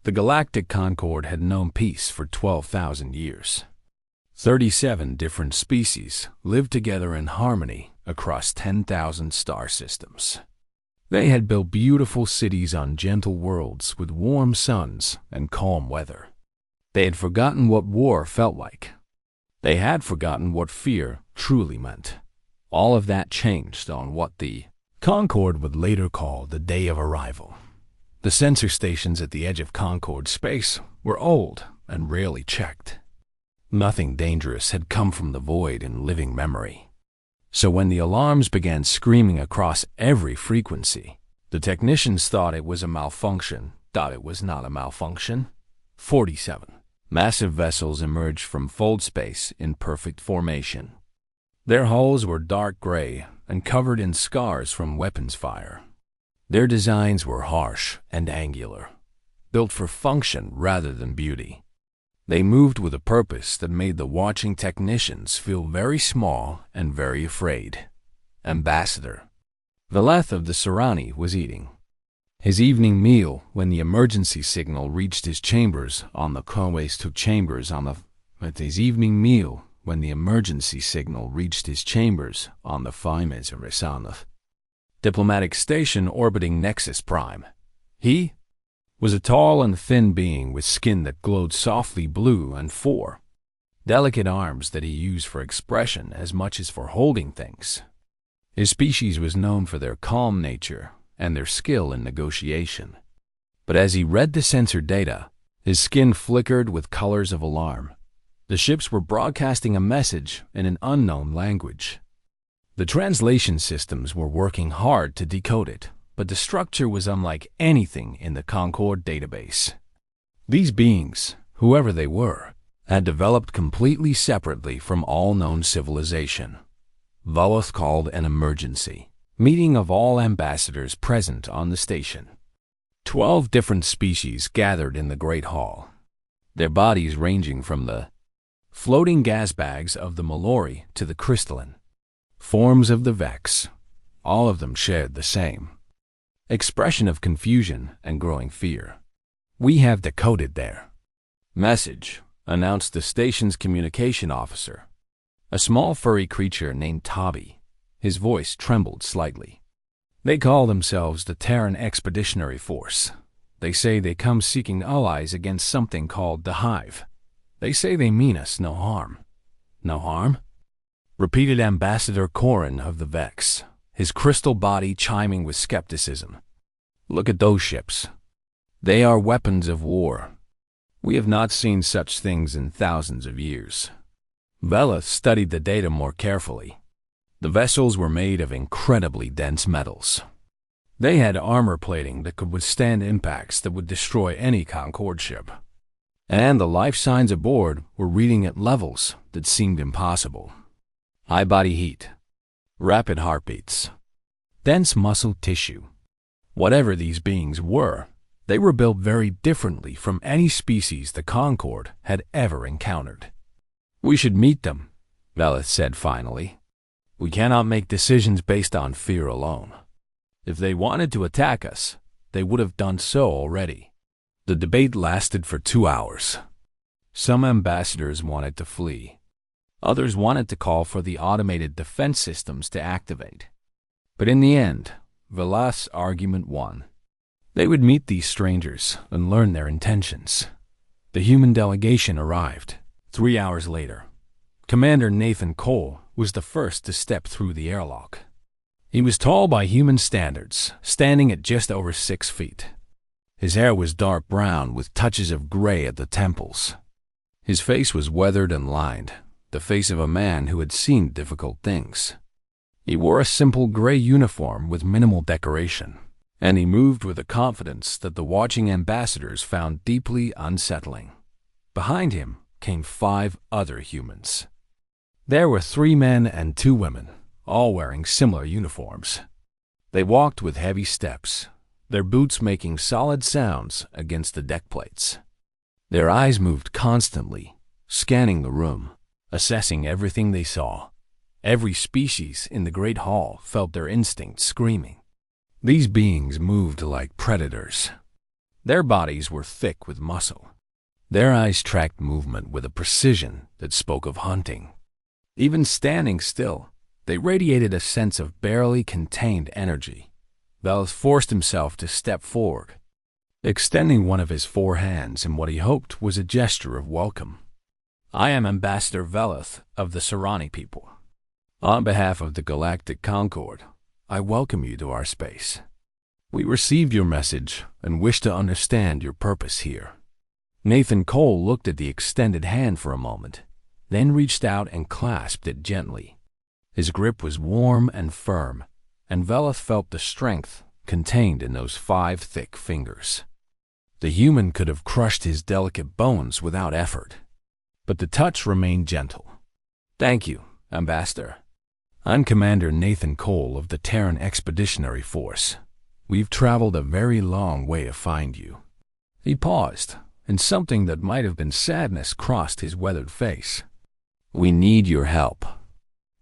The Galactic Concord had known peace for 12,000 years. 37 different species lived together in harmony across 10,000 star systems. They had built beautiful cities on gentle worlds with warm suns and calm weather. They had forgotten what war felt like. They had forgotten what fear truly meant. All of that changed on what the Concord would later call the day of arrival. The sensor stations at the edge of Concord space were old and rarely checked. Nothing dangerous had come from the void in living memory. So when the alarms began screaming across every frequency, the technicians thought it was a malfunction, thought it was not a malfunction. 47 massive vessels emerged from fold space in perfect formation. Their hulls were dark gray and covered in scars from weapons fire. Their designs were harsh and angular, built for function rather than beauty. They moved with a purpose that made the watching technicians feel very small and very afraid. Ambassador Veleth of the Serani was eating his evening meal when the emergency signal reached his chambers on the Fimes diplomatic station orbiting Nexus Prime. He was a tall and thin being with skin that glowed softly blue and 4 delicate arms that he used for expression as much as for holding things. His species was known for their calm nature and their skill in negotiation. But as he read the sensor data, his skin flickered with colors of alarm. The ships were broadcasting a message in an unknown language. The translation systems were working hard to decode it, but the structure was unlike anything in the Concord database. These beings, whoever they were, had developed completely separately from all known civilization. Veleth called an emergency meeting of all ambassadors present on the station. 12 different species gathered in the Great Hall, their bodies ranging from the floating gas bags of the Mallory to the crystalline forms of the Vex. All of them shared the same expression of confusion and growing fear. "We have decoded their message," announced the station's communication officer, a small furry creature named Tabi. His voice trembled slightly. "They call themselves the Terran Expeditionary Force. They say they come seeking allies against something called the Hive. They say they mean us no harm." "No harm?" repeated Ambassador Corin of the Vex, his crystal body chiming with skepticism. "Look at those ships. They are weapons of war. We have not seen such things in thousands of years." Veleth studied the data more carefully. The vessels were made of incredibly dense metals. They had armor plating that could withstand impacts that would destroy any Concord ship. And the life signs aboard were reading at levels that seemed impossible. High body heat, rapid heartbeats, dense muscle tissue. Whatever these beings were, they were built very differently from any species the Concord had ever encountered. "We should meet them," Veleth said finally. "We cannot make decisions based on fear alone. If they wanted to attack us, they would have done so already." The debate lasted for 2 hours. Some ambassadors wanted to flee. Others wanted to call for the automated defense systems to activate. But in the end, Veleth's argument won. They would meet these strangers and learn their intentions. The human delegation arrived 3 hours later. Commander Nathan Cole was the first to step through the airlock. He was tall by human standards, standing at just over 6 feet. His hair was dark brown with touches of gray at the temples. His face was weathered and lined, the face of a man who had seen difficult things. He wore a simple gray uniform with minimal decoration, and he moved with a confidence that the watching ambassadors found deeply unsettling. Behind him came 5 other humans. There were 3 men and 2 women, all wearing similar uniforms. They walked with heavy steps, their boots making solid sounds against the deck plates. Their eyes moved constantly, scanning the room, assessing everything they saw. Every species in the Great Hall felt their instincts screaming. These beings moved like predators. Their bodies were thick with muscle. Their eyes tracked movement with a precision that spoke of hunting. Even standing still, they radiated a sense of barely contained energy. Veles forced himself to step forward, extending one of his 4 hands in what he hoped was a gesture of welcome. "I am Ambassador Veles of the Serani people. On behalf of the Galactic Concord, I welcome you to our space. We received your message and wish to understand your purpose here." Nathan Cole looked at the extended hand for a moment, then reached out and clasped it gently. His grip was warm and firm, and Veles felt the strength contained in those 5 thick fingers. The human could have crushed his delicate bones without effort, but the touch remained gentle. "Thank you, Ambassador. I'm Commander Nathan Cole of the Terran Expeditionary Force. We've traveled a very long way to find you." He paused, and something that might have been sadness crossed his weathered face. "We need your help."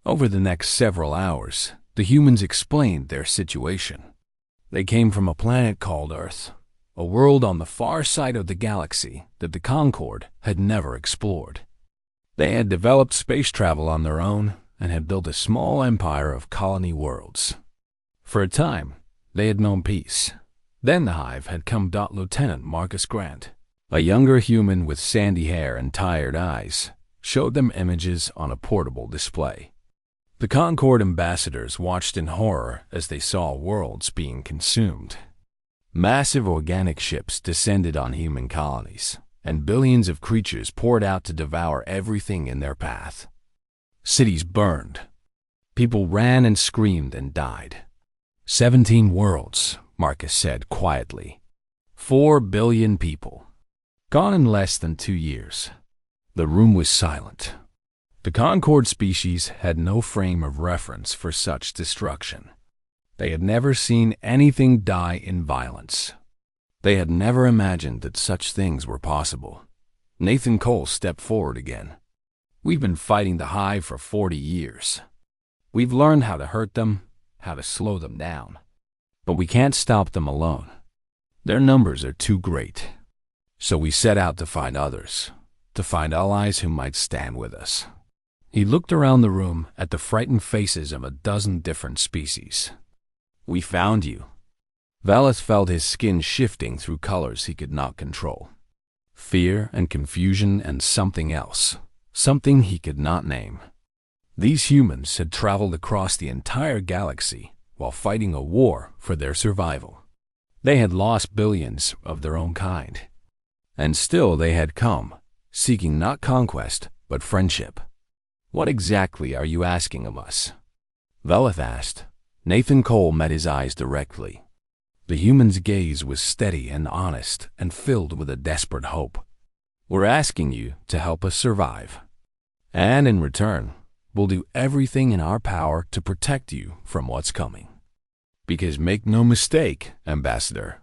Over the next several hours, the humans explained their situation. They came from a planet called Earth, a world on the far side of the galaxy that the Concord had never explored. They had developed space travel on their own and had built a small empire of colony worlds. For a time, they had known peace. Then the Hive had come. Lieutenant Marcus Grant, a younger human with sandy hair and tired eyes, showed them images on a portable display. The Concord ambassadors watched in horror as they saw worlds being consumed. Massive organic ships descended on human colonies, and billions of creatures poured out to devour everything in their path. Cities burned. People ran and screamed and died. 17 worlds, Marcus said quietly. 4 billion people. Gone in less than 2 years. The room was silent. The Concord species had no frame of reference for such destruction. They had never seen anything die in violence. They had never imagined that such things were possible. Nathan Cole stepped forward again. "We've been fighting the Hive for 40 years. We've learned how to hurt them, how to slow them down. But we can't stop them alone. Their numbers are too great. So we set out to find others, to find allies who might stand with us." He looked around the room at the frightened faces of a dozen different species. "We found you." Veles felt his skin shifting through colors he could not control. Fear and confusion and something else, something he could not name. These humans had traveled across the entire galaxy while fighting a war for their survival. They had lost billions of their own kind. And still they had come, seeking not conquest, but friendship. "What exactly are you asking of us?" Veles asked. Nathan Cole met his eyes directly. The human's gaze was steady and honest and filled with a desperate hope. "We're asking you to help us survive. And in return, we'll do everything in our power to protect you from what's coming. Because make no mistake, Ambassador,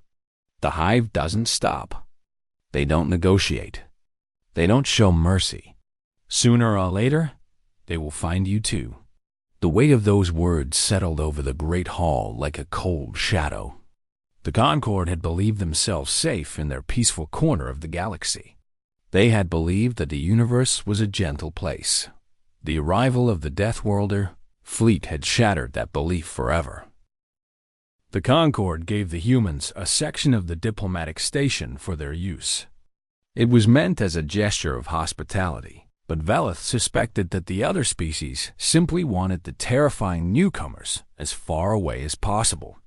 the Hive doesn't stop. They don't negotiate. They don't show mercy. Sooner or later, they will find you too." The weight of those words settled over the great hall like a cold shadow. The Concord had believed themselves safe in their peaceful corner of the galaxy. They had believed that the universe was a gentle place. The arrival of the Deathworlder fleet had shattered that belief forever. The Concord gave the humans a section of the diplomatic station for their use. It was meant as a gesture of hospitality, but Veles suspected that the other species simply wanted the terrifying newcomers as far away as possible.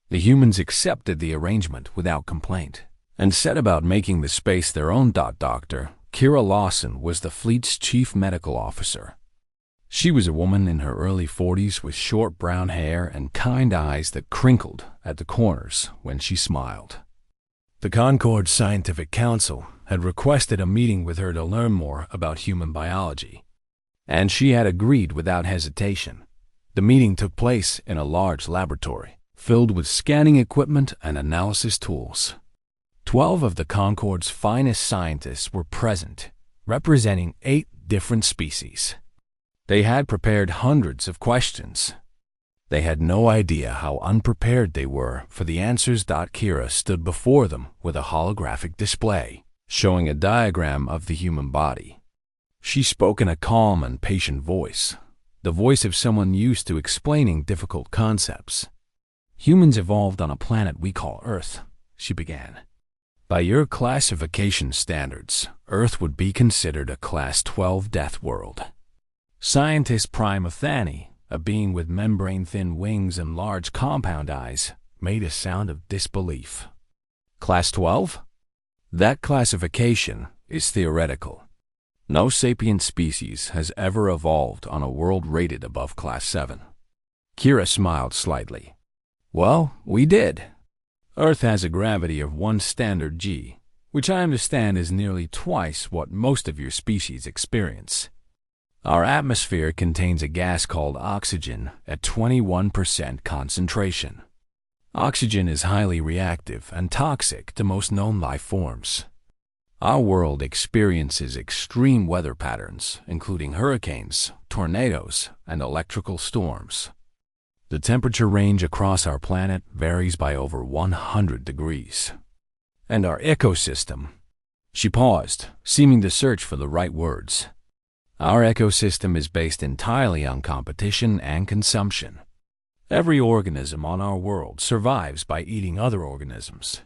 The humans accepted the arrangement without complaint and set about making the space their own. Dr. Kira Lawson was the fleet's chief medical officer. She was a woman in her early 40s with short brown hair and kind eyes that crinkled at the corners when she smiled. The Concord Scientific Council had requested a meeting with her to learn more about human biology, and she had agreed without hesitation. The meeting took place in a large laboratory, filled with scanning equipment and analysis tools. 12 of the Concord's finest scientists were present, representing 8 different species. They had prepared hundreds of questions. They had no idea how unprepared they were for the answers. Kira stood before them with a holographic display, showing a diagram of the human body. She spoke in a calm and patient voice, the voice of someone used to explaining difficult concepts. "Humans evolved on a planet we call Earth," she began. "By your classification standards, Earth would be considered a Class 12 death world. Scientist Prime Athani, a being with membrane-thin wings and large compound eyes, made a sound of disbelief. Class 12? That classification is theoretical. No sapient species has ever evolved on a world rated above Class 7. Kira smiled slightly. "Well, we did. Earth has a gravity of 1 standard G, which I understand is nearly twice what most of your species experience. Our atmosphere contains a gas called oxygen at 21% concentration. Oxygen is highly reactive and toxic to most known life forms. Our world experiences extreme weather patterns, including hurricanes, tornadoes, and electrical storms. The temperature range across our planet varies by over 100 degrees. And our ecosystem—" She paused, seeming to search for the right words. "Our ecosystem is based entirely on competition and consumption. Every organism on our world survives by eating other organisms."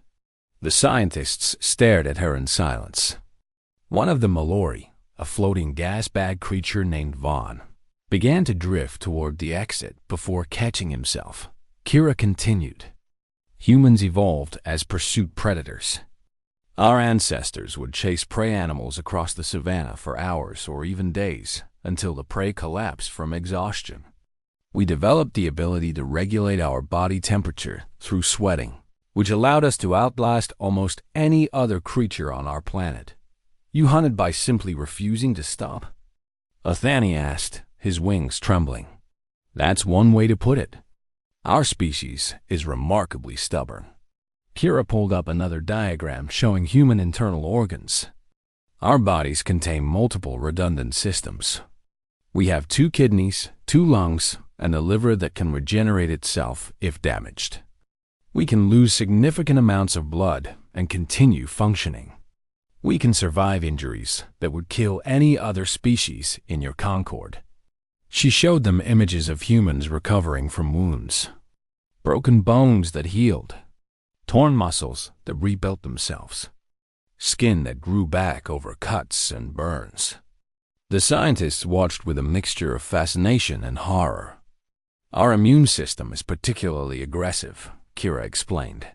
The scientists stared at her in silence. One of the Mallory, a floating gas-bag creature named Vaughn, began to drift toward the exit before catching himself. Kira continued. "Humans evolved as pursuit predators. Our ancestors would chase prey animals across the savannah for hours or even days until the prey collapsed from exhaustion. We developed the ability to regulate our body temperature through sweating, which allowed us to outlast almost any other creature on our planet. You hunted by simply refusing to stop?" Athani asked, his wings trembling. "That's one way to put it. Our species is remarkably stubborn." Kira pulled up another diagram showing human internal organs. "Our bodies contain multiple redundant systems. We have 2 kidneys, 2 lungs, and a liver that can regenerate itself if damaged. We can lose significant amounts of blood and continue functioning. We can survive injuries that would kill any other species in your Concord." She showed them images of humans recovering from wounds. Broken bones that healed. Torn muscles that rebuilt themselves. Skin that grew back over cuts and burns. The scientists watched with a mixture of fascination and horror. "Our immune system is particularly aggressive," Kira explained.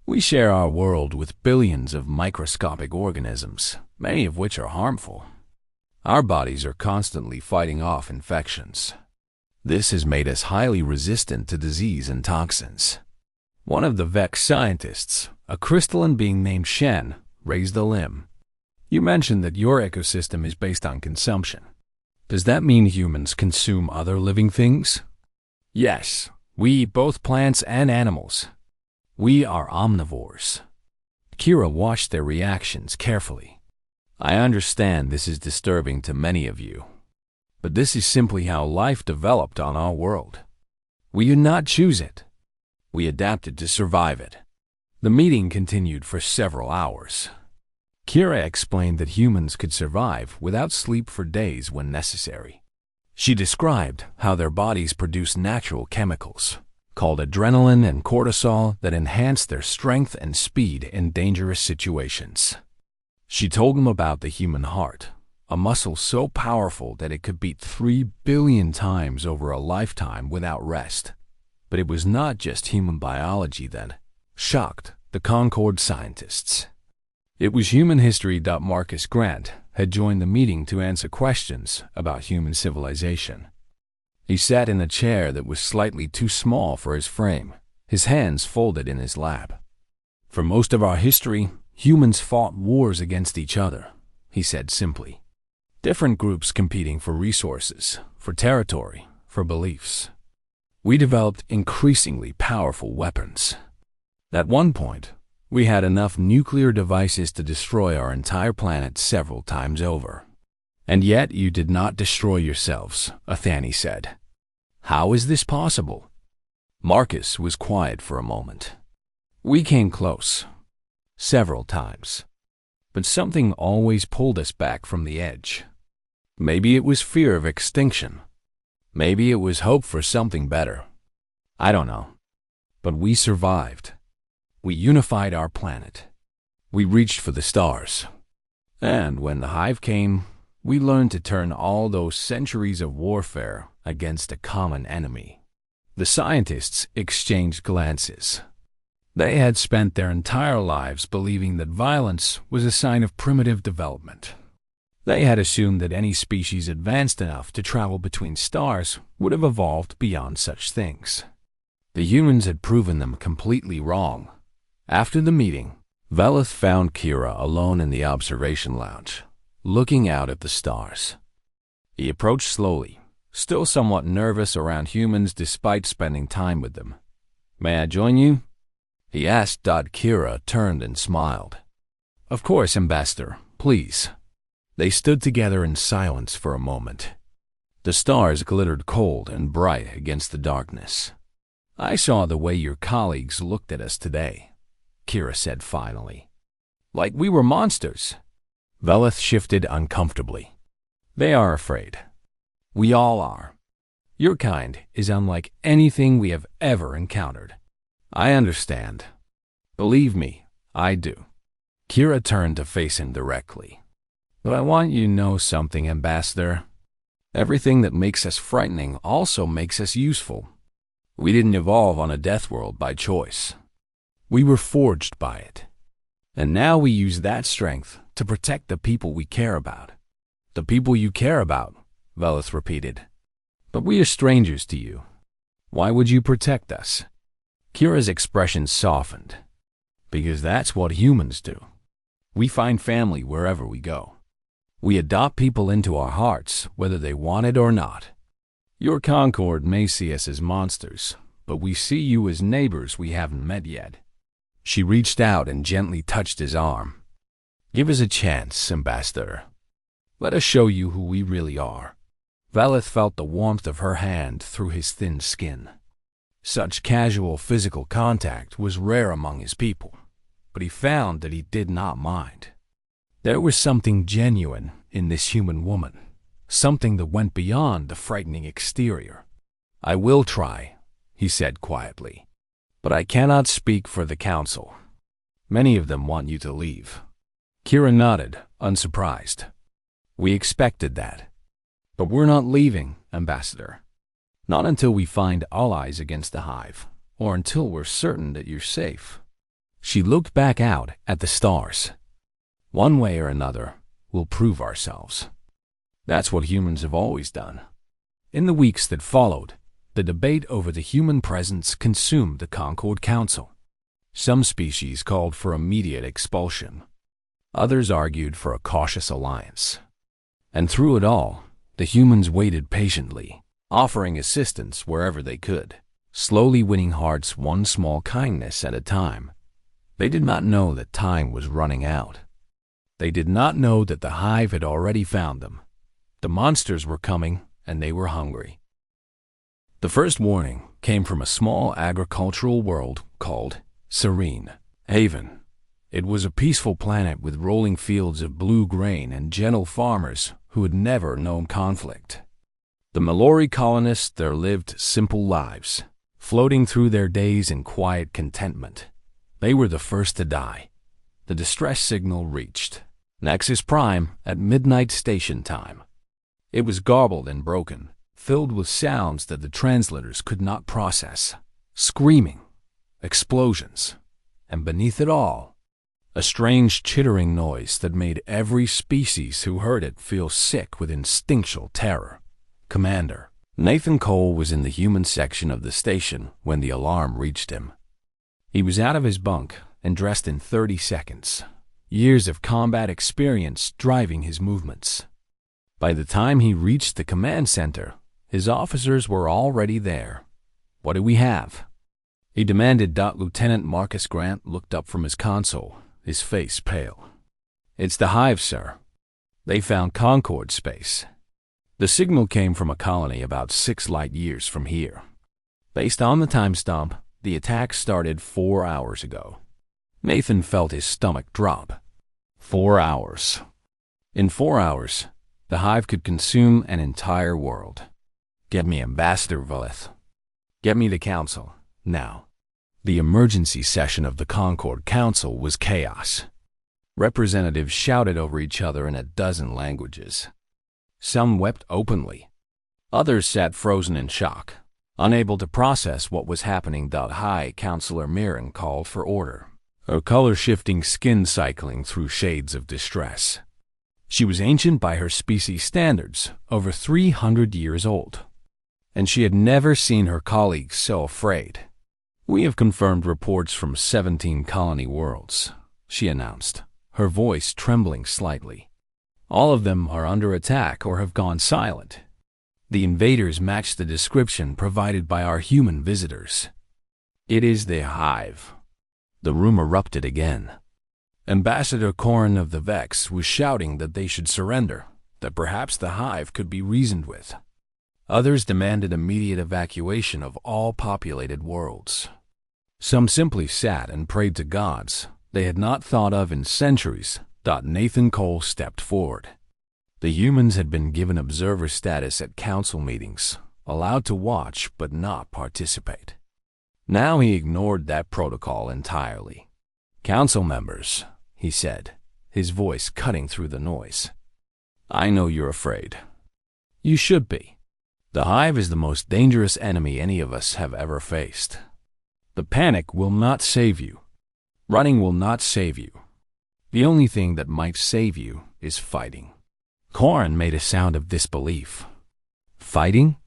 "We share our world with billions of microscopic organisms, many of which are harmful. Our bodies are constantly fighting off infections. This has made us highly resistant to disease and toxins." One of the Vex scientists, a crystalline being named Shen, raised a limb. "You mentioned that your ecosystem is based on consumption. Does that mean humans consume other living things?" "Yes, we eat both plants and animals. We are omnivores." Kira watched their reactions carefully. "I understand this is disturbing to many of you, but this is simply how life developed on our world. We did not choose it. We adapted to survive it." The meeting continued for several hours. Kira explained that humans could survive without sleep for days when necessary. She described how their bodies produce natural chemicals, called adrenaline and cortisol, that enhance their strength and speed in dangerous situations. She told them about the human heart, a muscle so powerful that it could beat 3 billion times over a lifetime without rest. But it was not just human biology that shocked the Concord scientists. It was human history. Marcus Grant had joined the meeting to answer questions about human civilization. He sat in a chair that was slightly too small for his frame, his hands folded in his lap. "For most of our history, humans fought wars against each other," he said simply. "Different groups competing for resources, for territory, for beliefs. We developed increasingly powerful weapons. At one point, we had enough nuclear devices to destroy our entire planet several times over. And yet you did not destroy yourselves," Athani said. "How is this possible?" Marcus was quiet for a moment. We came close, several times, but something always pulled us back from the edge. Maybe it was fear of extinction. Maybe it was hope for something better. I don't know. But we survived. We unified our planet. We reached for the stars. And when the hive came, we learned to turn all those centuries of warfare against a common enemy. The scientists exchanged glances. They had spent their entire lives believing that violence was a sign of primitive development. They had assumed that any species advanced enough to travel between stars would have evolved beyond such things. The humans had proven them completely wrong. After the meeting, Velith found Kira alone in the observation lounge, looking out at the stars. He approached slowly, still somewhat nervous around humans despite spending time with them. "May I join you?" he asked. Kira turned and smiled. "Of course, Ambassador, please." They stood together in silence for a moment. The stars glittered cold and bright against the darkness. "I saw the way your colleagues looked at us today," Kira said finally. "Like we were monsters." Velith shifted uncomfortably. "They are afraid. We all are. Your kind is unlike anything we have ever encountered. I understand. Believe me, I do." Kira turned to face him directly. "But I want you to know something, Ambassador. Everything that makes us frightening also makes us useful. We didn't evolve on a death world by choice. We were forged by it. And now we use that strength to protect the people we care about." "The people you care about," Velith repeated. "But we are strangers to you. Why would you protect us?" Kira's expression softened. "Because that's what humans do. We find family wherever we go. We adopt people into our hearts, whether they want it or not. Your Concord may see us as monsters, but we see you as neighbors we haven't met yet." She reached out and gently touched his arm. "Give us a chance, Ambassador. Let us show you who we really are." Velith felt the warmth of her hand through his thin skin. Such casual physical contact was rare among his people, but he found that he did not mind. There was something genuine in this human woman, something that went beyond the frightening exterior. "I will try," he said quietly, "but I cannot speak for the Council. Many of them want you to leave." Kira nodded, unsurprised. "We expected that. But we're not leaving, Ambassador. Not until we find allies against the Hive, or until we're certain that you're safe." She looked back out at the stars. "One way or another, we'll prove ourselves. That's what humans have always done." In the weeks that followed, the debate over the human presence consumed the Concord Council. Some species called for immediate expulsion. Others argued for a cautious alliance. And through it all, the humans waited patiently, offering assistance wherever they could, slowly winning hearts one small kindness at a time. They did not know that time was running out. They did not know that the Hive had already found them. The monsters were coming, and they were hungry. The first warning came from a small agricultural world called Serene Haven. It was a peaceful planet with rolling fields of blue grain and gentle farmers who had never known conflict. The Mallory colonists there lived simple lives, floating through their days in quiet contentment. They were the first to die. The distress signal reached Nexus Prime at midnight station time. It was garbled and broken, filled with sounds that the translators could not process. Screaming, explosions, and beneath it all, a strange chittering noise that made every species who heard it feel sick with instinctual terror. Commander Nathan Cole was in the human section of the station when the alarm reached him. He was out of his bunk and dressed in 30 seconds, years of combat experience driving his movements. By the time he reached the command center, his officers were already there. "What do we have?" he demanded. Lieutenant Marcus Grant looked up from his console, his face pale. "It's the Hive, sir. They found Concord space. The signal came from a colony about 6 light years from here. Based on the timestamp, the attack started 4 hours ago. Nathan felt his stomach drop. 4 hours. In 4 hours, the hive could consume an entire world. Get me Ambassador Valeth. Get me the Council, now. The emergency session of the Concord Council was chaos. Representatives shouted over each other in a dozen languages. Some wept openly. Others sat frozen in shock, unable to process what was happening. High Counselor Mirren called for order, her color-shifting skin cycling through shades of distress. She was ancient by her species standards, over 300 years old, and she had never seen her colleagues so afraid. We have confirmed reports from 17 colony worlds, she announced, her voice trembling slightly. All of them are under attack or have gone silent. The invaders match the description provided by our human visitors. It is the hive. The room erupted again. Ambassador Corrin of the Vex was shouting that they should surrender, that perhaps the hive could be reasoned with. Others demanded immediate evacuation of all populated worlds. Some simply sat and prayed to gods they had not thought of in centuries. Nathan Cole stepped forward. The humans had been given observer status at council meetings, allowed to watch but not participate. Now he ignored that protocol entirely. "Council members," he said, his voice cutting through the noise. "I know you're afraid. You should be. The hive is the most dangerous enemy any of us have ever faced. The panic will not save you. Running will not save you. The only thing that might save you is fighting." Corrin made a sound of disbelief. "Fighting?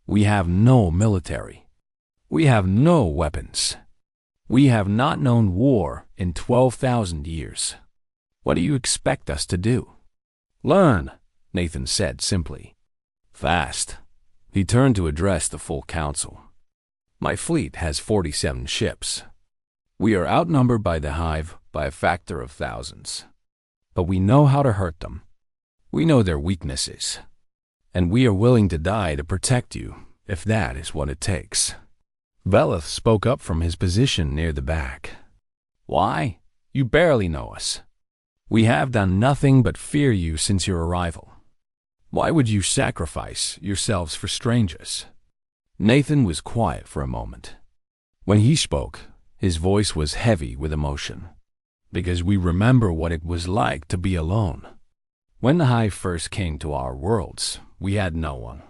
We have no military. We have no weapons. We have not known war in 12,000 years. What do you expect us to do?" "Learn," Nathan said simply. "Fast." He turned to address the full council. "My fleet has 47 ships. We are outnumbered by the hive by a factor of thousands. But we know how to hurt them. We know their weaknesses. And we are willing to die to protect you, if that is what it takes." Veleth spoke up from his position near the back. "Why? You barely know us. We have done nothing but fear you since your arrival. Why would you sacrifice yourselves for strangers?" Nathan was quiet for a moment. When he spoke, his voice was heavy with emotion. "Because we remember what it was like to be alone. When the hive first came to our worlds, we had no one.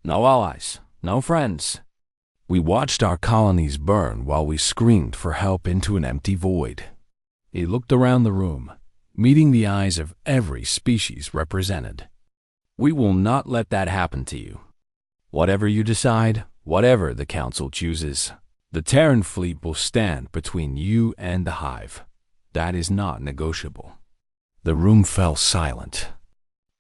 No allies, no friends. We watched our colonies burn while we screamed for help into an empty void." He looked around the room, meeting the eyes of every species represented. "We will not let that happen to you. Whatever you decide, whatever the Council chooses, the Terran fleet will stand between you and the hive. That is not negotiable." The room fell silent.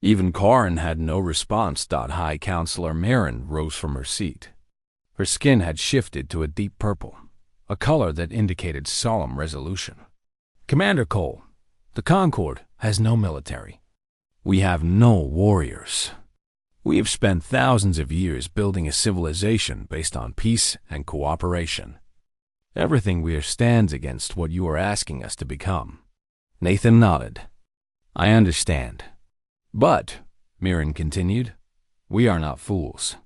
Even Corrin had no response. High Counselor Mirren rose from her seat. Her skin had shifted to a deep purple, a color that indicated solemn resolution. "Commander Cole, the Concord has no military. We have no warriors. We have spent thousands of years building a civilization based on peace and cooperation. Everything we are stands against what you are asking us to become." Nathan nodded. "I understand. But," Mirren continued, "we are not fools.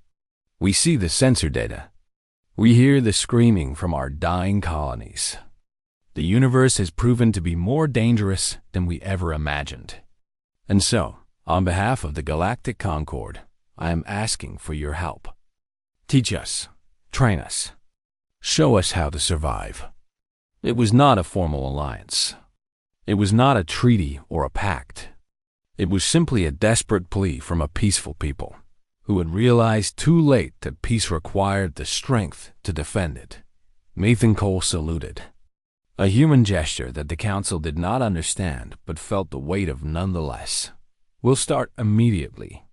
We see the sensor data. We hear the screaming from our dying colonies. The universe has proven to be more dangerous than we ever imagined. And so, on behalf of the Galactic Concord, I am asking for your help. Teach us, train us, show us how to survive." It was not a formal alliance. It was not a treaty or a pact. It was simply a desperate plea from a peaceful people who had realized too late that peace required the strength to defend it. Nathan Cole saluted, a human gesture that the Council did not understand but felt the weight of nonetheless. "We'll start immediately."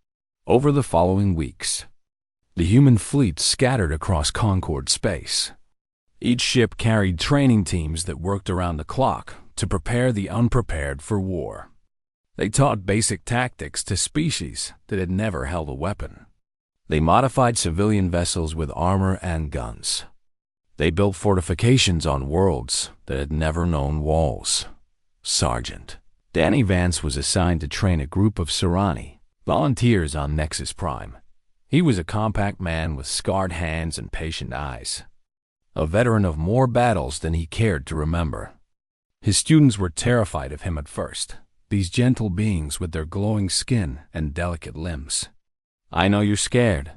Over the following weeks, the human fleet scattered across Concord space. Each ship carried training teams that worked around the clock to prepare the unprepared for war. They taught basic tactics to species that had never held a weapon. They modified civilian vessels with armor and guns. They built fortifications on worlds that had never known walls. Sergeant Danny Vance was assigned to train a group of Serani, volunteers on Nexus Prime. He was a compact man with scarred hands and patient eyes, a veteran of more battles than he cared to remember. His students were terrified of him at first, these gentle beings with their glowing skin and delicate limbs. "I know you're scared,"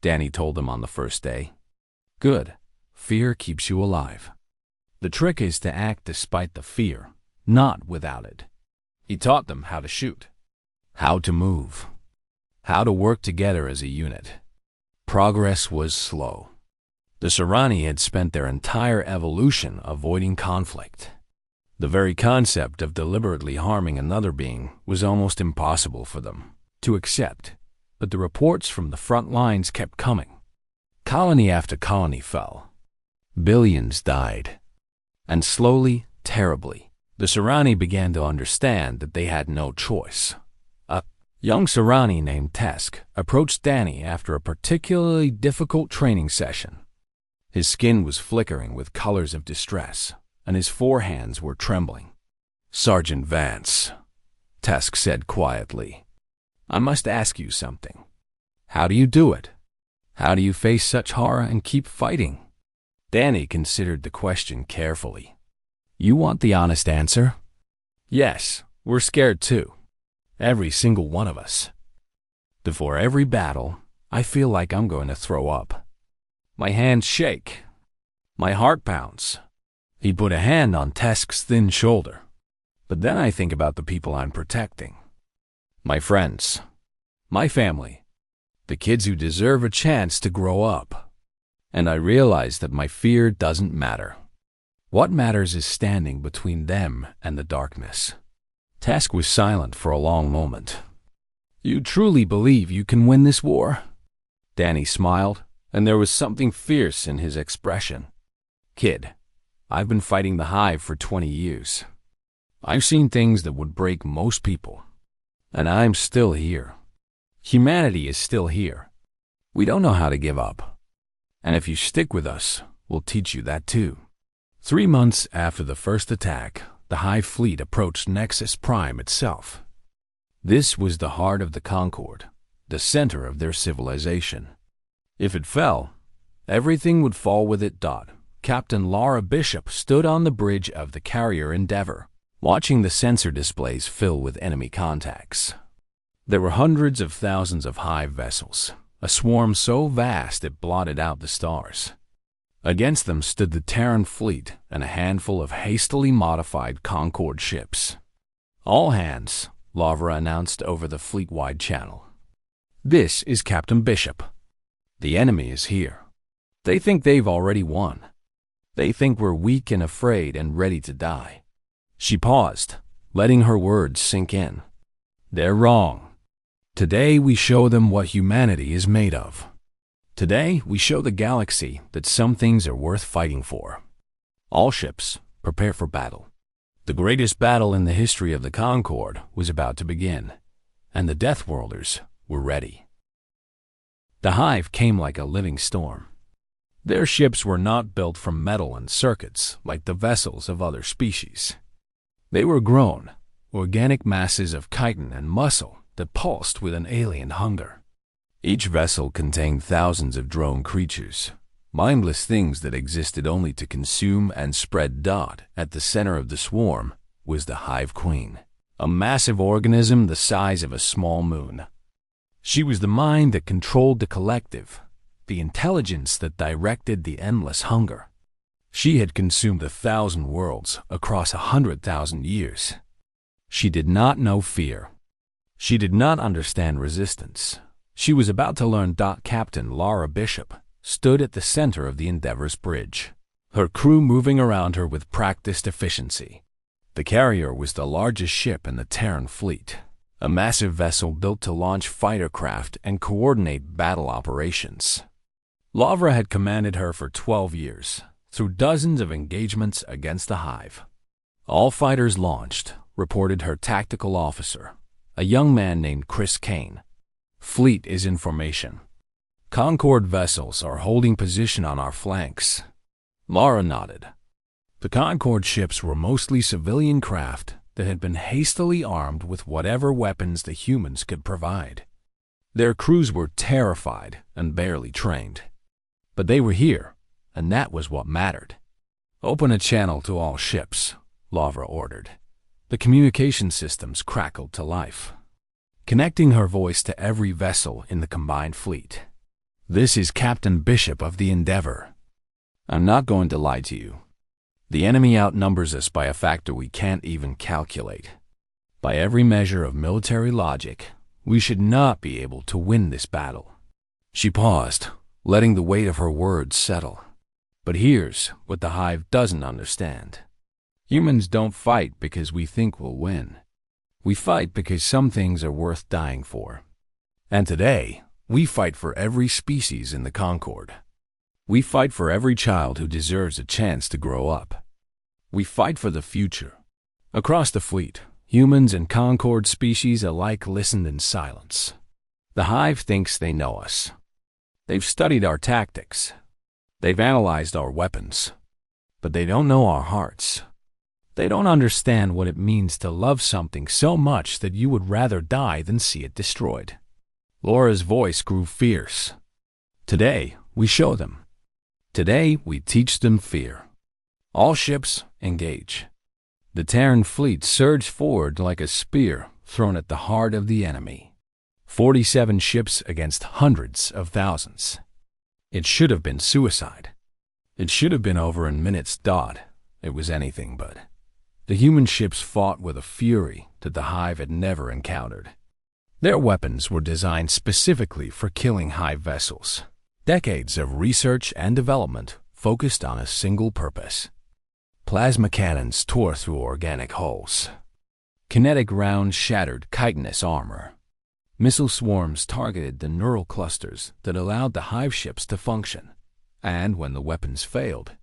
Danny told them on the first day. "Good. Fear keeps you alive. The trick is to act despite the fear, not without it." He taught them how to shoot, how to move, how to work together as a unit. Progress was slow. The Serani had spent their entire evolution avoiding conflict. The very concept of deliberately harming another being was almost impossible for them to accept, but the reports from the front lines kept coming. Colony after colony fell. Billions died. And slowly, terribly, the Serani began to understand that they had no choice. A young Serani named Tesk approached Danny after a particularly difficult training session. His skin was flickering with colors of distress, and his forehands were trembling. "Sergeant Vance," Tesk said quietly, "I must ask you something. How do you do it? How do you face such horror and keep fighting?" Danny considered the question carefully. "You want the honest answer?" "Yes, we're scared too. Every single one of us. Before every battle, I feel like I'm going to throw up. My hands shake. My heart pounds." He put a hand on Tesk's thin shoulder. "But then I think about the people I'm protecting. My friends. My family. The kids who deserve a chance to grow up. And I realize that my fear doesn't matter. What matters is standing between them and the darkness." Tesk was silent for a long moment. "You truly believe you can win this war?" Danny smiled, and there was something fierce in his expression. "Kid, I've been fighting the Hive for 20 years. I've seen things that would break most people. And I'm still here. Humanity is still here. We don't know how to give up. And if you stick with us, we'll teach you that too." 3 months after the first attack, the Hive fleet approached Nexus Prime itself. This was the heart of the Concord, the center of their civilization. If it fell, everything would fall with it. Captain Laura Bishop stood on the bridge of the carrier Endeavor, watching the sensor displays fill with enemy contacts. There were hundreds of thousands of Hive vessels, a swarm so vast it blotted out the stars. Against them stood the Terran fleet and a handful of hastily modified Concord ships. "All hands," Lavra announced over the fleet-wide channel. "This is Captain Bishop. The enemy is here. They think they've already won. They think we're weak and afraid and ready to die." She paused, letting her words sink in. "They're wrong. Today we show them what humanity is made of. Today we show the galaxy that some things are worth fighting for. All ships, prepare for battle." The greatest battle in the history of the Concord was about to begin, and the Deathworlders were ready. The Hive came like a living storm. Their ships were not built from metal and circuits like the vessels of other species. They were grown, organic masses of chitin and muscle that pulsed with an alien hunger. Each vessel contained thousands of drone creatures, mindless things that existed only to consume and spread. At the center of the swarm was the Hive Queen, a massive organism the size of a small moon. She was the mind that controlled the collective, the intelligence that directed the endless hunger. She had consumed 1,000 worlds across 100,000 years. She did not know fear. She did not understand resistance. She was about to learn. Captain Laura Bishop stood at the center of the Endeavor's bridge, her crew moving around her with practiced efficiency. The carrier was the largest ship in the Terran fleet, a massive vessel built to launch fighter craft and coordinate battle operations. Lavra had commanded her for 12 years, through dozens of engagements against the Hive. "All fighters launched," reported her tactical officer, a young man named Chris Kane. "Fleet is in formation. Concord vessels are holding position on our flanks. Laura nodded. The Concord ships were mostly civilian craft that had been hastily armed with whatever weapons the humans could provide. Their crews were terrified and barely trained. But they were here, and that was what mattered. "Open a channel to all ships," Laura ordered. The communication systems crackled to life, connecting her voice to every vessel in the combined fleet. "This is Captain Bishop of the Endeavor. I'm not going to lie to you. The enemy outnumbers us by a factor we can't even calculate. By every measure of military logic, we should not be able to win this battle." She paused, letting the weight of her words settle. "But here's what the Hive doesn't understand. Humans don't fight because we think we'll win. We fight because some things are worth dying for. And today, we fight for every species in the Concord. We fight for every child who deserves a chance to grow up. We fight for the future." Across the fleet, humans and Concord species alike listened in silence. The Hive thinks they know us. They've studied our tactics. They've analyzed our weapons. But they don't know our hearts. They don't understand what it means to love something so much that you would rather die than see it destroyed. Laura's voice grew fierce. "Today, we show them. Today, we teach them fear. All ships, engage." The Terran fleet surged forward like a spear thrown at the heart of the enemy. 47 ships against hundreds of thousands. It should have been suicide. It should have been over in minutes. It was anything but. The human ships fought with a fury that the Hive had never encountered. Their weapons were designed specifically for killing Hive vessels. Decades of research and development focused on a single purpose. Plasma cannons tore through organic hulls. Kinetic rounds shattered chitinous armor. Missile swarms targeted the neural clusters that allowed the Hive ships to function. And when the weapons failed,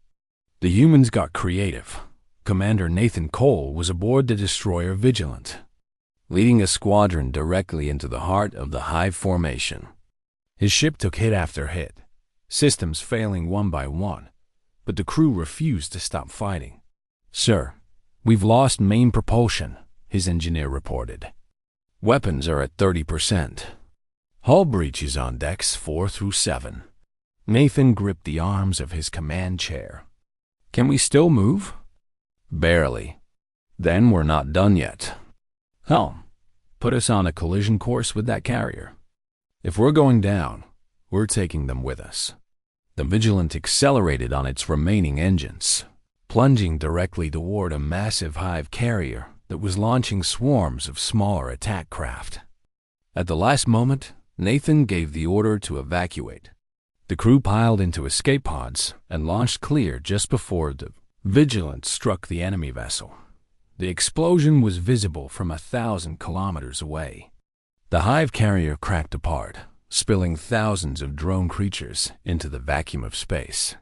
the humans got creative. Commander Nathan Cole was aboard the destroyer Vigilant, leading a squadron directly into the heart of the Hive formation. His ship took hit after hit, systems failing one by one, but the crew refused to stop fighting. "Sir, we've lost main propulsion," his engineer reported. "Weapons are at 30%. Hull breaches on decks 4 through 7. Nathan gripped the arms of his command chair. "Can we still move?" "Barely." "Then we're not done yet." "Hell, put us on a collision course with that carrier. If we're going down, we're taking them with us." The Vigilant accelerated on its remaining engines, plunging directly toward a massive Hive carrier that was launching swarms of smaller attack craft. At the last moment, Nathan gave the order to evacuate. The crew piled into escape pods and launched clear just before the Vigilant struck the enemy vessel. The explosion was visible from 1,000 kilometers away. The Hive carrier cracked apart, spilling thousands of drone creatures into the vacuum of space.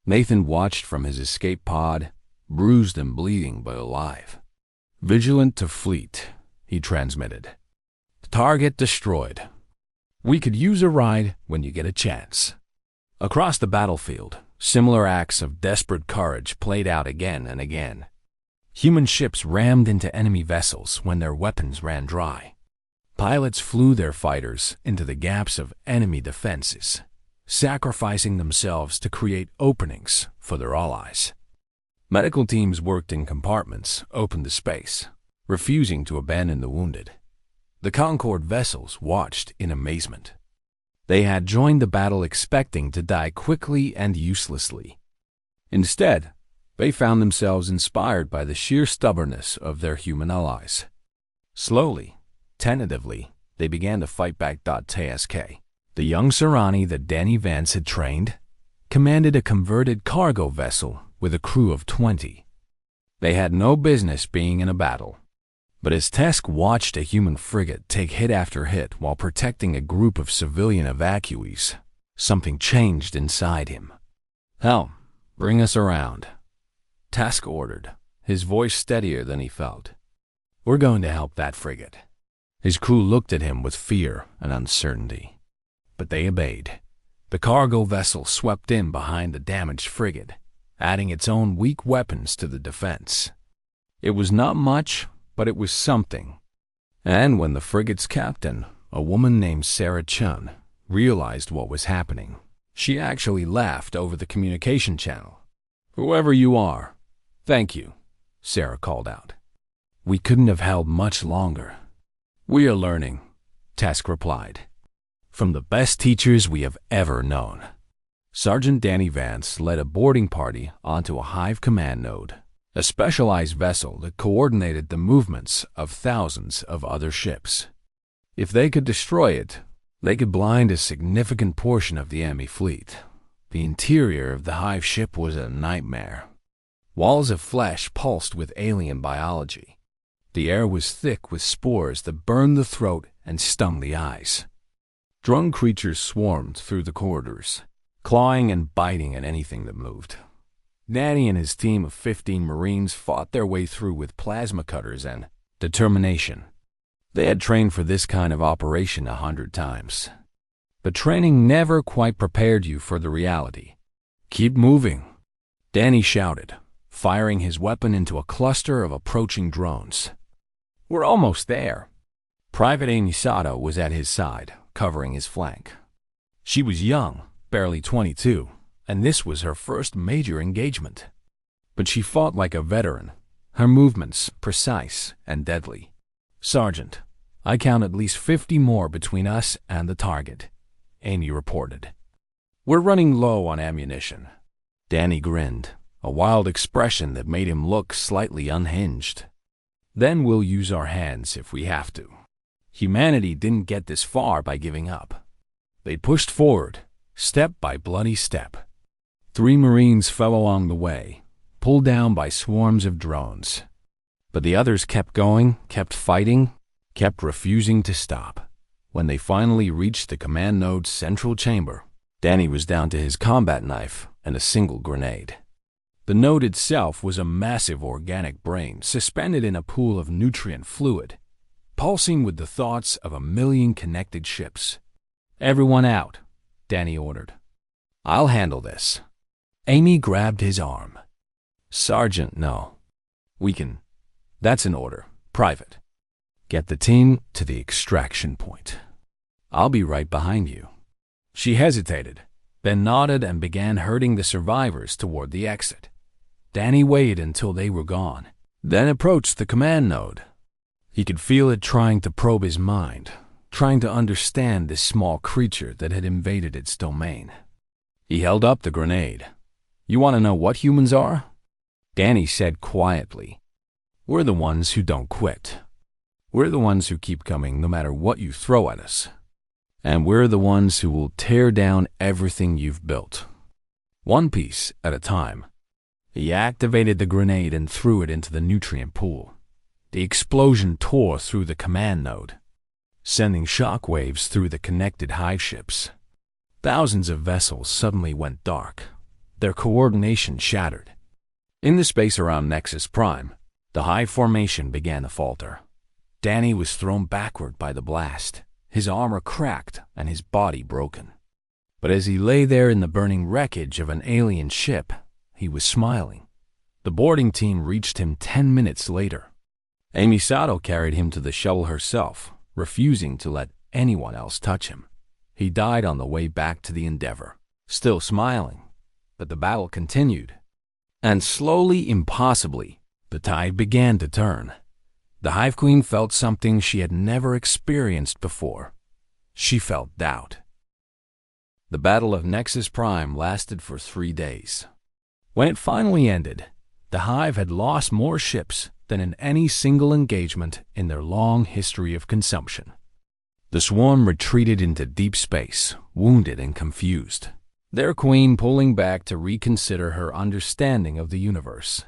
Nathan watched from his escape pod, bruised and bleeding but alive. "Vigilant to fleet," he transmitted. "Target destroyed. We could use a ride when you get a chance." Across the battlefield, similar acts of desperate courage played out again and again. Human ships rammed into enemy vessels when their weapons ran dry. Pilots flew their fighters into the gaps of enemy defenses, sacrificing themselves to create openings for their allies. Medical teams worked in compartments open to space, refusing to abandon the wounded. The Concord vessels watched in amazement. They had joined the battle expecting to die quickly and uselessly. Instead, they found themselves inspired by the sheer stubbornness of their human allies. Slowly, tentatively, they began to fight back. TSK. The young Serrani that Danny Vance had trained commanded a converted cargo vessel with a crew of 20. They had no business being in a battle. But as Tesk watched a human frigate take hit after hit while protecting a group of civilian evacuees, something changed inside him. "Hell, bring us around," Tesk ordered, his voice steadier than he felt. "We're going to help that frigate." His crew looked at him with fear and uncertainty, but they obeyed. The cargo vessel swept in behind the damaged frigate, adding its own weak weapons to the defense. It was not much, but it was something. And when the frigate's captain, a woman named Sarah Chun, realized what was happening, she actually laughed over the communication channel. "Whoever you are, thank you," Sarah called out. "We couldn't have held much longer." "We are learning," Task replied, "from the best teachers we have ever known." Sergeant Danny Vance led a boarding party onto a Hive command node, a specialized vessel that coordinated the movements of thousands of other ships. If they could destroy it, they could blind a significant portion of the enemy fleet. The interior of the Hive ship was a nightmare. Walls of flesh pulsed with alien biology. The air was thick with spores that burned the throat and stung the eyes. Drone creatures swarmed through the corridors, clawing and biting at anything that moved. Danny and his team of 15 Marines fought their way through with plasma cutters and determination. They had trained for this kind of operation 100 times. But training never quite prepared you for the reality. "Keep moving," Danny shouted, firing his weapon into a cluster of approaching drones. "We're almost there." Private Amy Sato was at his side, covering his flank. She was young, barely 22, and this was her first major engagement. But she fought like a veteran, her movements precise and deadly. "Sergeant, I count at least 50 more between us and the target," Amy reported. "We're running low on ammunition." Danny grinned, a wild expression that made him look slightly unhinged. "Then we'll use our hands if we have to." Humanity didn't get this far by giving up. They pushed forward, step by bloody step. 3 Marines fell along the way, pulled down by swarms of drones. But the others kept going, kept fighting, kept refusing to stop. When they finally reached the command node's central chamber, Danny was down to his combat knife and a single grenade. The node itself was a massive organic brain suspended in a pool of nutrient fluid, pulsing with the thoughts of 1,000,000 connected ships. "Everyone out," Danny ordered. "I'll handle this." Amy grabbed his arm. "Sergeant, no. We can. That's an order. Private. Get the team to the extraction point. I'll be right behind you." She hesitated, then nodded and began herding the survivors toward the exit. Danny waited until they were gone, then approached the command node. He could feel it trying to probe his mind, trying to understand this small creature that had invaded its domain. He held up the grenade. "You want to know what humans are?" Danny said quietly. "We're the ones who don't quit. We're the ones who keep coming no matter what you throw at us. And we're the ones who will tear down everything you've built. One piece at a time." He activated the grenade and threw it into the nutrient pool. The explosion tore through the command node, sending shockwaves through the connected Hive ships. Thousands of vessels suddenly went dark, their coordination shattered. In the space around Nexus Prime, the Hive formation began to falter. Danny was thrown backward by the blast, his armor cracked and his body broken. But as he lay there in the burning wreckage of an alien ship, he was smiling. The boarding team reached him 10 minutes later. Amy Sato carried him to the shuttle herself, refusing to let anyone else touch him. He died on the way back to the Endeavor, still smiling. But the battle continued. And slowly, impossibly, the tide began to turn. The Hive Queen felt something she had never experienced before. She felt doubt. The Battle of Nexus Prime lasted for 3 days. When it finally ended, the Hive had lost more ships than in any single engagement in their long history of consumption. The swarm retreated into deep space, wounded and confused, their queen pulling back to reconsider her understanding of the universe.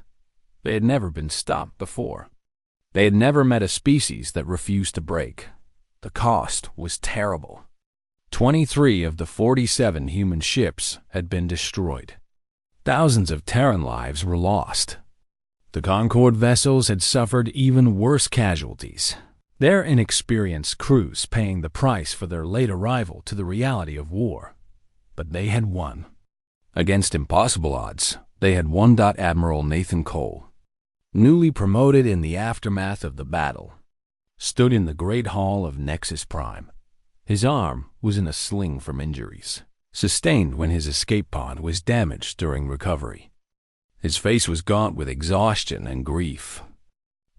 They had never been stopped before. They had never met a species that refused to break. The cost was terrible. 23 of the 47 human ships had been destroyed. Thousands of Terran lives were lost. The Concord vessels had suffered even worse casualties, their inexperienced crews paying the price for their late arrival to the reality of war. but they had won. Against impossible odds, they had won. Admiral Nathan Cole, newly promoted in the aftermath of the battle, stood in the great hall of Nexus Prime. His arm was in a sling from injuries sustained when his escape pod was damaged during recovery. His face was gaunt with exhaustion and grief,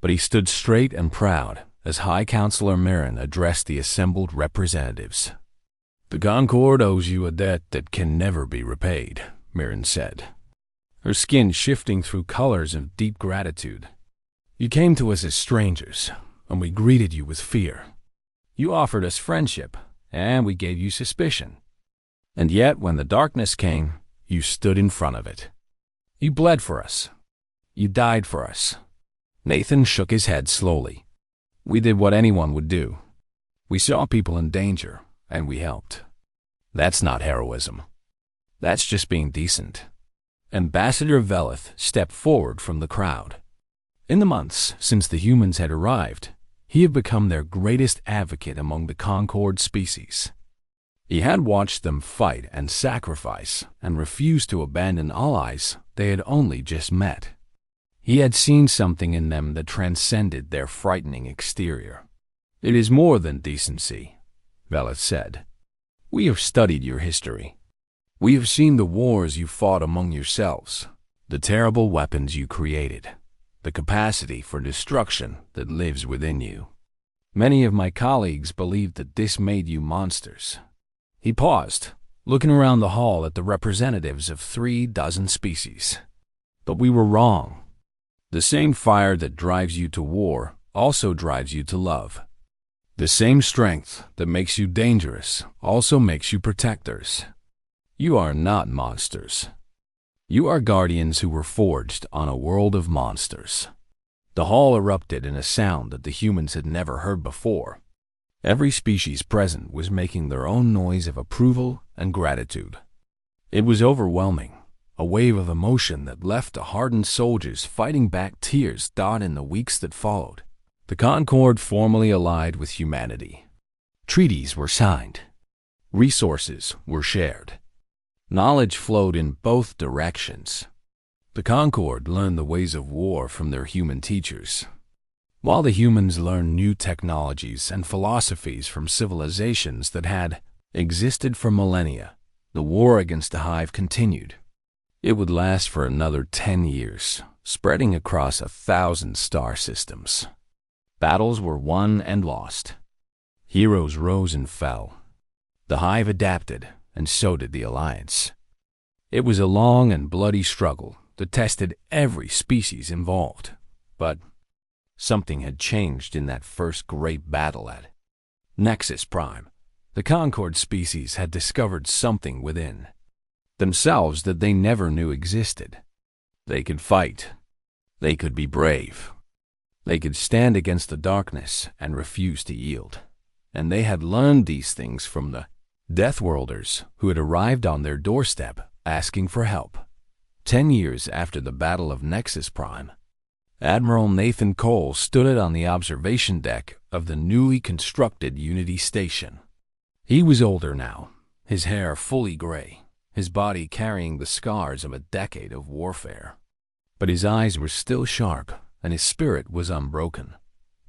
but he stood straight and proud as High Counselor Marin addressed the assembled representatives. "The Concord owes you a debt that can never be repaid," Marin said, her skin shifting through colors of deep gratitude. "You came to us as strangers, and we greeted you with fear. You offered us friendship, and we gave you suspicion. And yet, when the darkness came, you stood in front of it. You bled for us. You died for us." Nathan shook his head slowly. "We did what anyone would do. We saw people in danger, and we helped. That's not heroism. That's just being decent." Ambassador Veleth stepped forward from the crowd. In the months since the humans had arrived, he had become their greatest advocate among the Concord species. He had watched them fight and sacrifice and refused to abandon allies they had only just met. He had seen something in them that transcended their frightening exterior. "It is more than decency," Veleth said. "We have studied your history. We have seen the wars you fought among yourselves, the terrible weapons you created, the capacity for destruction that lives within you. Many of my colleagues believed that this made you monsters." He paused, looking around the hall at the representatives of 36 species. "But we were wrong. The same fire that drives you to war also drives you to love. The same strength that makes you dangerous also makes you protectors. You are not monsters. You are guardians who were forged on a world of monsters." The hall erupted in a sound that the humans had never heard before. Every species present was making their own noise of approval and gratitude. It was overwhelming, a wave of emotion that left the hardened soldiers fighting back tears. In the weeks that followed, the Concord formally allied with humanity. Treaties were signed. Resources were shared. Knowledge flowed in both directions. The Concord learned the ways of war from their human teachers, while the humans learned new technologies and philosophies from civilizations that had existed for millennia. The war against the Hive continued. It would last for another 10 years, spreading across 1,000 star systems. Battles were won and lost. Heroes rose and fell. The Hive adapted, and so did the Alliance. It was a long and bloody struggle that tested every species involved. But something had changed in that first great battle at Nexus Prime. The Concord species had discovered something within themselves that they never knew existed. They could fight. They could be brave. They could stand against the darkness and refuse to yield. And they had learned these things from the Deathworlders who had arrived on their doorstep asking for help. 10 years after the Battle of Nexus Prime, Admiral Nathan Cole stood on the observation deck of the newly constructed Unity Station. He was older now, his hair fully gray, his body carrying the scars of a decade of warfare. But his eyes were still sharp, and his spirit was unbroken.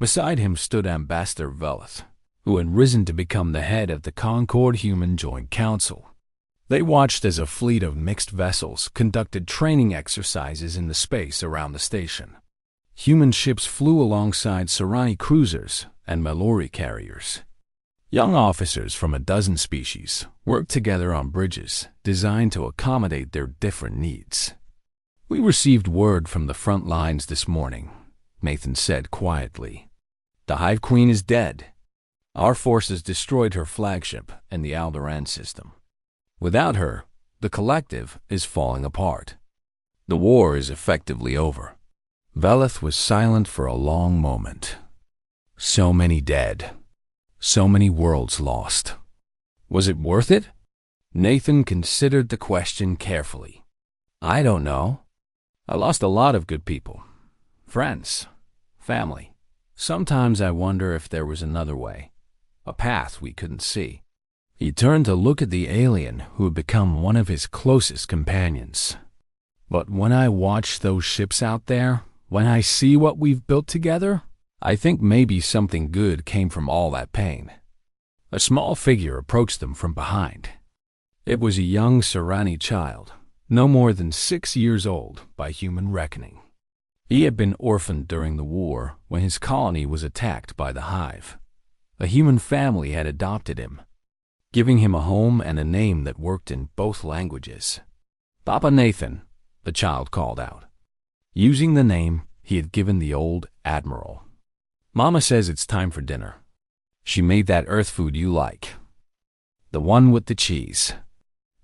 Beside him stood Ambassador Veleth, who had risen to become the head of the Concord Human Joint Council. They watched as a fleet of mixed vessels conducted training exercises in the space around the station. Human ships flew alongside Serani cruisers and Mallory carriers. Young officers from a dozen species worked together on bridges designed to accommodate their different needs. "We received word from the front lines this morning," Nathan said quietly. "The Hive Queen is dead. Our forces destroyed her flagship and the Alderaan system. Without her, the collective is falling apart. The war is effectively over." Veleth was silent for a long moment. So many dead. So many worlds lost. Was it worth it? Nathan considered the question carefully. "I don't know. I lost a lot of good people. Friends. Family. Sometimes I wonder if there was another way. A path we couldn't see." He turned to look at the alien who had become one of his closest companions. "But when I watch those ships out there, when I see what we've built together, I think maybe something good came from all that pain." A small figure approached them from behind. It was a young Serani child, no more than 6 years old by human reckoning. He had been orphaned during the war when his colony was attacked by the Hive. A human family had adopted him, giving him a home and a name that worked in both languages. "Papa Nathan," the child called out, using the name he had given the old admiral. "Mama says it's time for dinner. She made that earth food you like. The one with the cheese."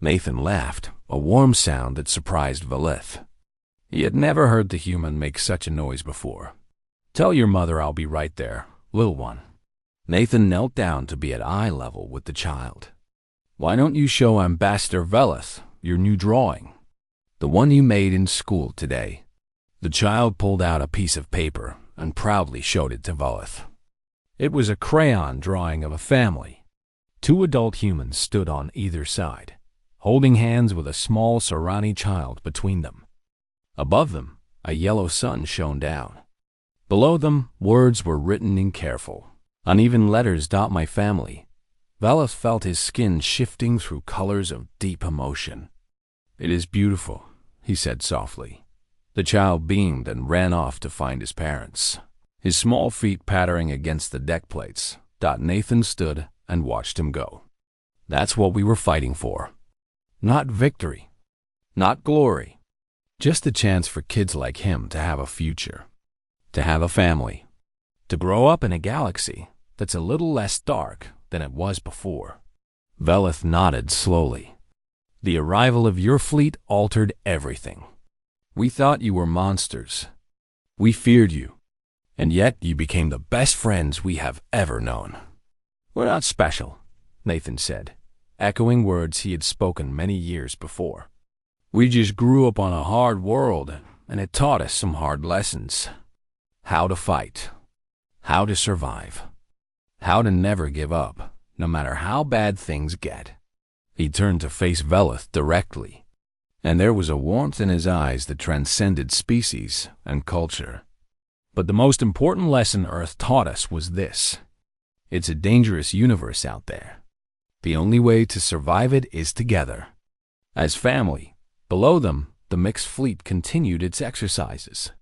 Nathan laughed, a warm sound that surprised Valith. He had never heard the human make such a noise before. "Tell your mother I'll be right there, little one." Nathan knelt down to be at eye level with the child. "Why don't you show Ambassador Velith your new drawing? The one you made in school today." The child pulled out a piece of paper and proudly showed it to Velith. It was a crayon drawing of a family. 2 adult humans stood on either side, holding hands with a small Serani child between them. Above them, a yellow sun shone down. Below them, words were written in careful, uneven letters. "My family." Velith felt his skin shifting through colors of deep emotion. "It is beautiful," he said softly. The child beamed and ran off to find his parents, his small feet pattering against the deck plates. Nathan stood and watched him go. That's what we were fighting for. Not victory, not glory, just a chance for kids like him to have a future, to have a family, to grow up in a galaxy that's a little less dark than it was before. Velith nodded slowly. "The arrival of your fleet altered everything. We thought you were monsters. We feared you. And yet you became the best friends we have ever known." "We're not special," Nathan said, echoing words he had spoken many years before. "We just grew up on a hard world, and it taught us some hard lessons. How to fight, how to survive, how to never give up, no matter how bad things get." He turned to face Velith directly, and there was a warmth in his eyes that transcended species and culture. "But the most important lesson Earth taught us was this. It's a dangerous universe out there. The only way to survive it is together. As family." Below them, the mixed fleet continued its exercises.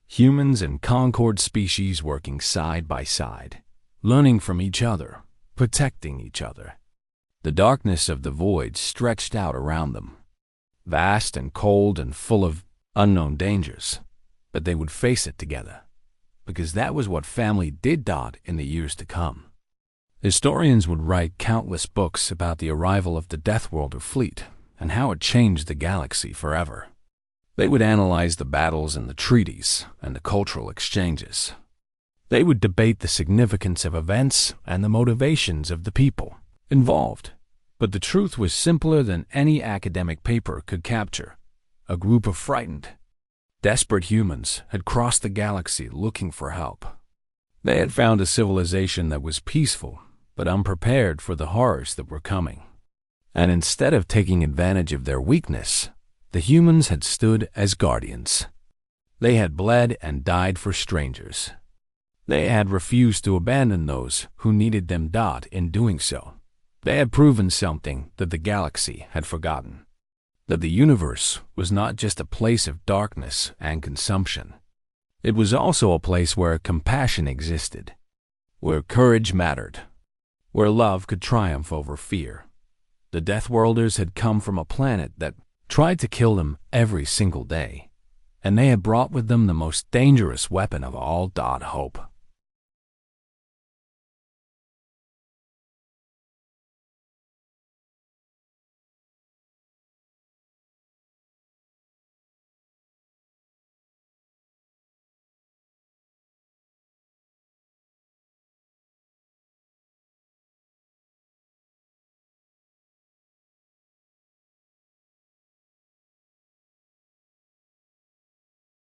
Humans and Concord species working side by side, learning from each other, protecting each other. The darkness of the void stretched out around them, vast and cold and full of unknown dangers, but they would face it together, because that was what family did. In the years to come, historians would write countless books about the arrival of the Deathworlder fleet and how it changed the galaxy forever. They would analyze the battles and the treaties and the cultural exchanges. They would debate the significance of events and the motivations of the people involved. But the truth was simpler than any academic paper could capture. A group of frightened, desperate humans had crossed the galaxy looking for help. They had found a civilization that was peaceful but unprepared for the horrors that were coming. And instead of taking advantage of their weakness, the humans had stood as guardians. They had bled and died for strangers. They had refused to abandon those who needed them. In doing so, they had proven something that the galaxy had forgotten. That the universe was not just a place of darkness and consumption. It was also a place where compassion existed, where courage mattered, where love could triumph over fear. The Deathworlders had come from a planet that tried to kill them every single day, and they had brought with them the most dangerous weapon of all. Hope.